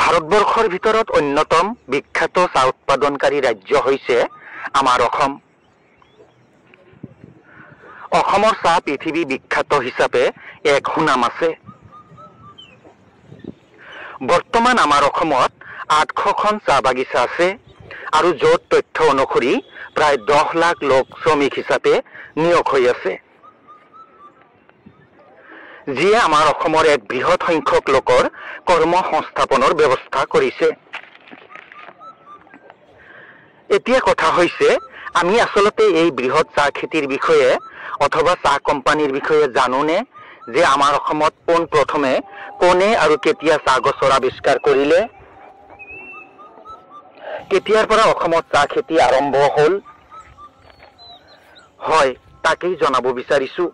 ভাৰতবৰ্ষৰ ভিতৰত অন্যতম বিখ্যাত চাহ উৎপাদনকাৰী ৰাজ্য হৈছে আমাৰ অসম। অসমৰ চাহ পৃথিৱী বিখ্যাত হিচাপে এক সুনাম আছে। বৰ্তমান আমাৰ অসমত 800খন চাহ বাগিচা আছে আৰু য'ত তথ্য অনুসৰি প্ৰায় 10 লাখ লোক শ্ৰমিক হিচাপে নিয়োগ হৈ আছে, যিয়ে আমাৰ অসমৰ এক বৃহৎ সংখ্যক লোকৰ কৰ্ম সংস্থাপনৰ ব্যৱস্থা কৰিছে। এতিয়া কথা হৈছে, আমি আচলতে এই বৃহৎ চাহ খেতিৰ বিষয়ে অথবা চাহ কোম্পানীৰ বিষয়ে জানোনে যে আমাৰ অসমত পোন প্ৰথমে কোনে আৰু কেতিয়া চাহ গছৰ আৱিষ্কাৰ কৰিলে? কেতিয়াৰ পৰা অসমত চাহ খেতি আৰম্ভ হ'ল? হয়, তাকেই জনাব বিচাৰিছো।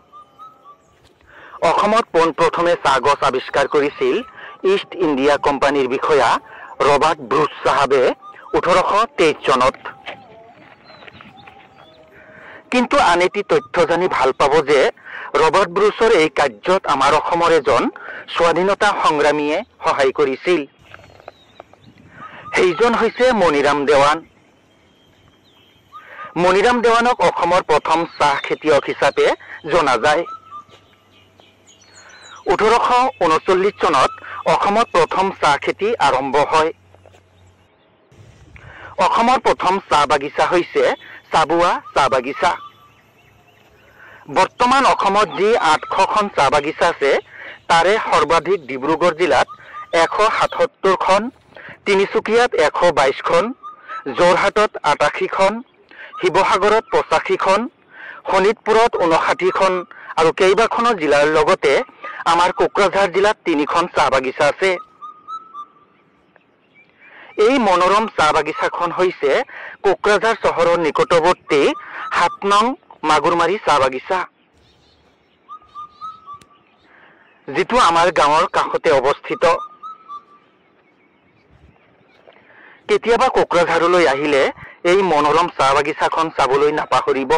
অসমত পোন প্ৰথমে চাহ গছ আৱিষ্কাৰ কৰিছিল ইষ্ট ইণ্ডিয়া কোম্পানীৰ বিষয়া ৰবাৰ্ট ব্ৰুচ চাহাবে 1823 চনত। কিন্তু আন এটি তথ্য জানি ভাল পাব যে ৰবাৰ্ট ব্ৰুচৰ এই কাৰ্যত আমাৰ অসমৰ এজন স্বাধীনতা সংগ্ৰামীয়ে সহায় কৰিছিল। সেইজন হৈছে মণিৰাম দেৱান। মণিৰাম দেৱানক অসমৰ প্ৰথম চাহ খেতিয়ক হিচাপে জনা যায়। 1839 চনত অসমত প্ৰথম চাহ খেতি আৰম্ভ হয়। অসমৰ প্ৰথম চাহ বাগিচা হৈছে চাবুৱা চাহ বাগিচা। বৰ্তমান অসমত যি 800খন চাহ বাগিচা আছে, তাৰে সৰ্বাধিক ডিব্ৰুগড় জিলাত 177খন, তিনিচুকীয়াত 122খন, যোৰহাটত 88খন, শিৱসাগৰত 85খন, শোণিতপুৰত 59খন আৰু কেইবাখনো জিলাৰ লগতে আমাৰ কোকৰাঝাৰ জিলাত 3খন চাহ বাগিচা আছে। এই মনোৰম চাহ বাগিচাখন হৈছে কোকৰাঝাৰ চহৰৰ নিকটৱৰ্তী 7 নং মাগুৰমাৰী চাহ বাগিচা, যিটো আমাৰ গাঁৱৰ কাষতে অৱস্থিত। কেতিয়াবা কোকৰাঝাৰলৈ আহিলে এই মনোৰম চাহ বাগিচাখন চাবলৈ নাপাহৰিব।